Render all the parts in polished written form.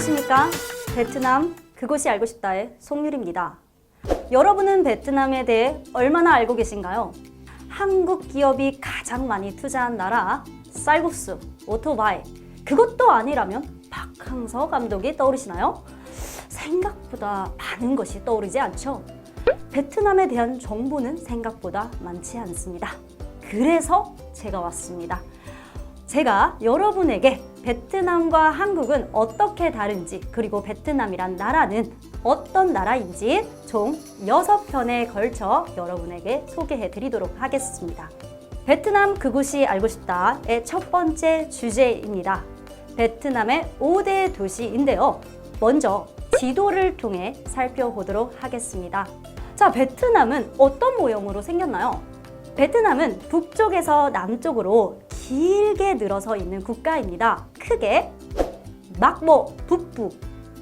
안녕하십니까? 베트남 그곳이 알고 싶다의 송유리입니다. 여러분은 베트남에 대해 얼마나 알고 계신가요? 한국 기업이 가장 많이 투자한 나라, 쌀국수, 오토바이. 그것도 아니라면 박항서 감독이 떠오르시나요? 생각보다 많은 것이 떠오르지 않죠? 베트남에 대한 정보는 생각보다 많지 않습니다. 그래서 제가 왔습니다. 제가 여러분에게 베트남과 한국은 어떻게 다른지, 그리고 베트남이란 나라는 어떤 나라인지 총 6편에 걸쳐 여러분에게 소개해 드리도록 하겠습니다. 베트남 그곳이 알고 싶다의 첫 번째 주제입니다. 베트남의 5대 도시인데요. 먼저 지도를 통해 살펴보도록 하겠습니다. 자, 베트남은 어떤 모형으로 생겼나요? 베트남은 북쪽에서 남쪽으로 길게 늘어서 있는 국가입니다. 크게 bắc bộ, 북부,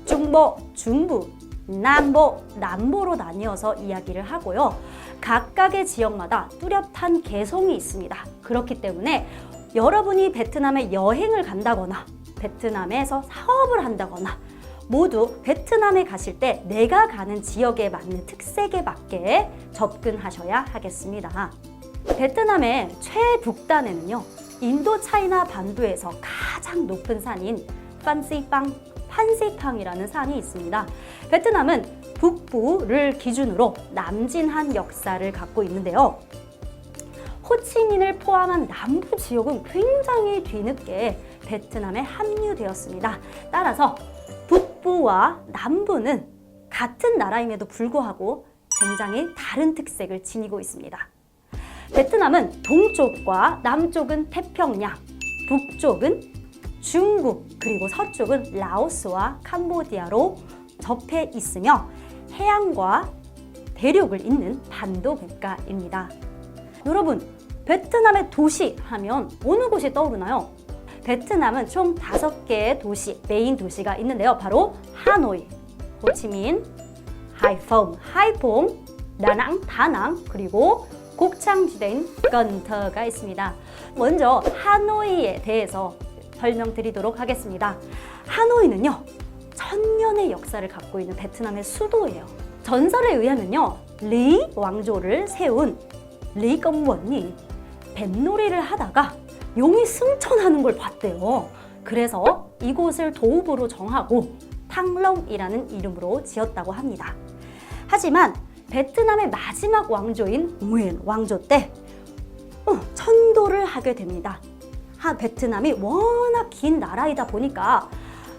중부, 중부, 남부, 남부로 나뉘어서 이야기를 하고요. 각각의 지역마다 뚜렷한 개성이 있습니다. 그렇기 때문에 여러분이 베트남에 여행을 간다거나 베트남에서 사업을 한다거나 모두 베트남에 가실 때 내가 가는 지역에 맞는 특색에 맞게 접근하셔야 하겠습니다. 베트남의 최북단에는요, 인도 차이나 반도에서 가장 높은 산인 판시팡이라는 산이 있습니다. 베트남은 북부를 기준으로 남진한 역사를 갖고 있는데요. 호치민을 포함한 남부 지역은 굉장히 뒤늦게 베트남에 합류되었습니다. 따라서 북부와 남부는 같은 나라임에도 불구하고 굉장히 다른 특색을 지니고 있습니다. 베트남은 동쪽과 남쪽은 태평양, 북쪽은 중국, 그리고 서쪽은 라오스와 캄보디아로 접해 있으며 해안과 대륙을 잇는 반도 국가입니다. 여러분, 베트남의 도시 하면 어느 곳이 떠오르나요? 베트남은 총 5개의 도시, 메인 도시가 있는데요. 바로 하노이, 호치민, 하이퐁, 다낭, 그리고 곡창지대인 건터가 있습니다. 먼저 하노이에 대해서 설명드리도록 하겠습니다. 하노이는요, 천년의 역사를 갖고 있는 베트남의 수도예요. 전설에 의하면요, 리 왕조를 세운 리 công 원이 뱃놀이를 하다가 용이 승천하는 걸 봤대요. 그래서 이곳을 도읍으로 정하고 탕롱이라는 이름으로 지었다고 합니다. 하지만 베트남의 마지막 왕조인 무엔 왕조 때 천도를 하게 됩니다. 베트남이 워낙 긴 나라이다 보니까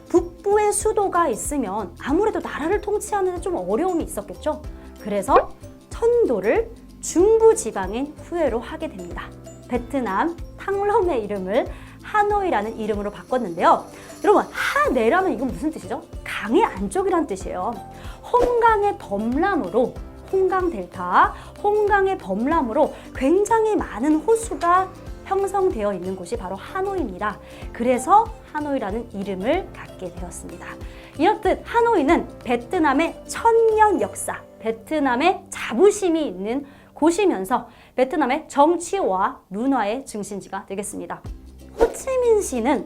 북부에 수도가 있으면 아무래도 나라를 통치하는 데 좀 어려움이 있었겠죠. 그래서 천도를 중부 지방인 후에로 하게 됩니다. 베트남 탕럼의 이름을 하노이라는 이름으로 바꿨는데요. 여러분, 하내라면 이건 무슨 뜻이죠? 강의 안쪽이란 뜻이에요. 홍강의 범람으로, 홍강 델타, 홍강의 범람으로 굉장히 많은 호수가 형성되어 있는 곳이 바로 하노이입니다. 그래서 하노이라는 이름을 갖게 되었습니다. 이렇듯 하노이는 베트남의 천년 역사, 베트남의 자부심이 있는 곳이면서 베트남의 정치와 문화의 중심지가 되겠습니다. 호치민시는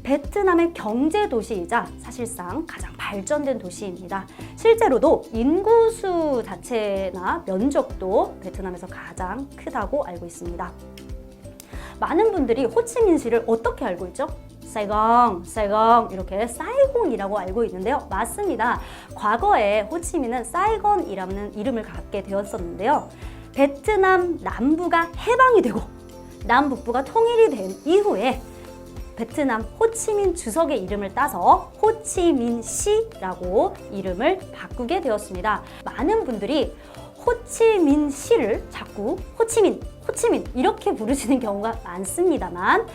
베트남의 경제 도시이자 사실상 가장 발전된 도시입니다. 실제로도 인구수 자체나 면적도 베트남에서 가장 크다고 알고 있습니다. 많은 분들이 호치민시를 어떻게 알고 있죠? 사이공 이렇게 사이곤이라고 알고 있는데요. 맞습니다. 과거에 호치민은 사이곤이라는 이름을 갖게 되었었는데요. 베트남 남부가 해방이 되고 남북부가 통일이 된 이후에 베트남 호치민 주석의 이름을 따서 호치민시라고 이름을 바꾸게 되었습니다. 많은 분들이 호치민시를 자꾸 호치민 이렇게 부르시는 경우가 많습니다만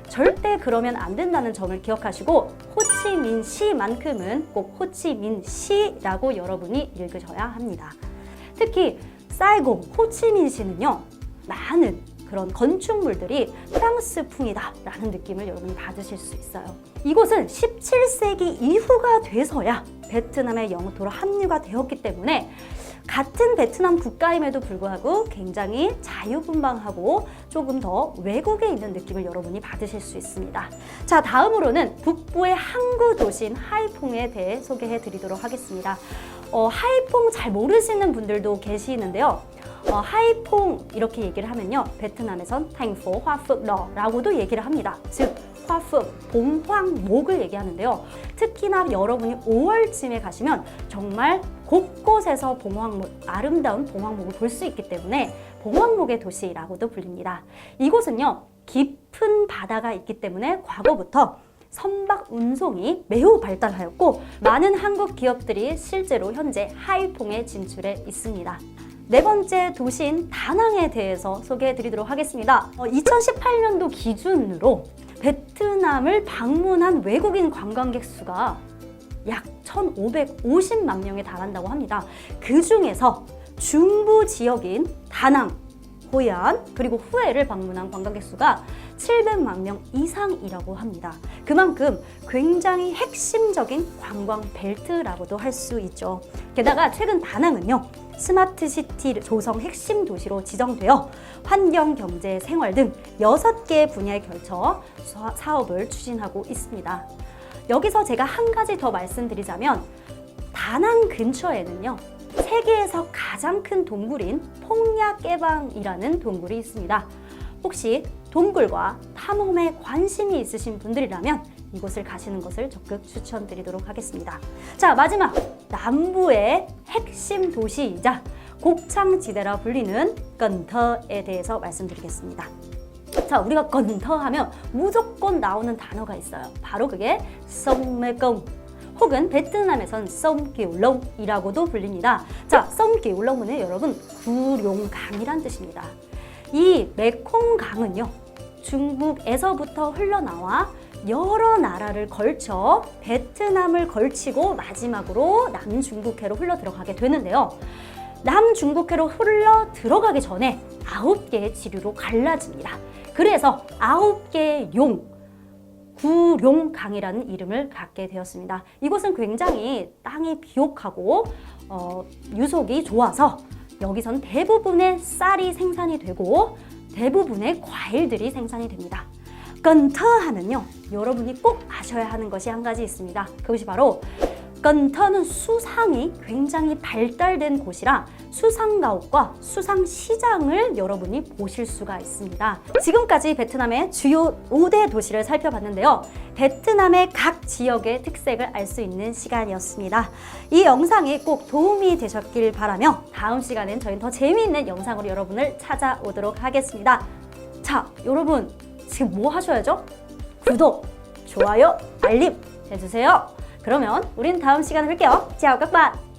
절대 그러면 안 된다는 점을 기억하시고 호치민시만큼은 꼭 호치민시라고 여러분이 읽으셔야 합니다. 특히 사이공, 호치민시는요, 많은 그런 건축물들이 프랑스풍이다라는 느낌을 여러분이 받으실 수 있어요. 이곳은 17세기 이후가 돼서야 베트남의 영토로 합류가 되었기 때문에 같은 베트남 국가임에도 불구하고 굉장히 자유분방하고 조금 더 외국에 있는 느낌을 여러분이 받으실 수 있습니다. 자, 다음으로는 북부의 항구 도시인 하이퐁에 대해 소개해 드리도록 하겠습니다. 하이퐁 잘 모르시는 분들도 계시는데요. 하이퐁 이렇게 얘기를 하면요, 베트남에선 탱포 화푸러라고도 얘기를 합니다. 즉 화푸, 봉황목을 얘기하는데요. 특히나 여러분이 5월쯤에 가시면 정말 곳곳에서 봉황목, 아름다운 봉황목을 볼 수 있기 때문에 봉황목의 도시라고도 불립니다. 이곳은요, 깊은 바다가 있기 때문에 과거부터 선박 운송이 매우 발달하였고 많은 한국 기업들이 실제로 현재 하이퐁에 진출해 있습니다. 네 번째 도시인 다낭에 대해서 소개해 드리도록 하겠습니다. 2018년도 기준으로 베트남을 방문한 외국인 관광객 수가 약 1,550만 명에 달한다고 합니다. 그 중에서 중부 지역인 다낭, 호이안, 그리고 후에를 방문한 관광객 수가 700만 명 이상이라고 합니다. 그만큼 굉장히 핵심적인 관광 벨트라고도 할 수 있죠. 게다가 최근 다낭은요, 스마트 시티 조성 핵심 도시로 지정되어 환경, 경제, 생활 등 6개의 분야에 걸쳐 사업을 추진하고 있습니다. 여기서 제가 한 가지 더 말씀드리자면 다낭 근처에는요, 세계에서 가장 큰 동굴인 퐁야깨방이라는 동굴이 있습니다. 혹시 동굴과 탐험에 관심이 있으신 분들이라면 이곳을 가시는 것을 적극 추천드리도록 하겠습니다. 자, 마지막 남부의 핵심 도시이자 곡창지대라 불리는 건터에 대해서 말씀드리겠습니다. 자, 우리가 건터 하면 무조건 나오는 단어가 있어요. 바로 그게 썸메công 혹은 베트남에선 썸기울롱이라고도 불립니다. 자, 썸기울롱은 여러분 구룡강이란 뜻입니다. 이 메콩강은요, 중국에서부터 흘러나와 여러 나라를 걸쳐 베트남을 걸치고 마지막으로 남중국해로 흘러 들어가게 되는데요. 남중국해로 흘러 들어가기 전에 9개의 지류로 갈라집니다. 그래서 9개의 용, 구룡강이라는 이름을 갖게 되었습니다. 이곳은 굉장히 땅이 비옥하고 유속이 좋아서 여기선 대부분의 쌀이 생산이 되고 대부분의 과일들이 생산이 됩니다. 건터하는요, 여러분이 꼭 아셔야 하는 것이 한 가지 있습니다. 그것이 바로 건터는 수상이 굉장히 발달된 곳이라 수상가옥과 수상시장을 여러분이 보실 수가 있습니다. 지금까지 베트남의 주요 5대 도시를 살펴봤는데요. 베트남의 각 지역의 특색을 알 수 있는 시간이었습니다. 이 영상이 꼭 도움이 되셨길 바라며 다음 시간엔 저희는 더 재미있는 영상으로 여러분을 찾아오도록 하겠습니다. 자, 여러분 지금 뭐 하셔야죠? 구독, 좋아요, 알림 해주세요. 그러면 우린 다음 시간에 뵐게요. Chào các bạn!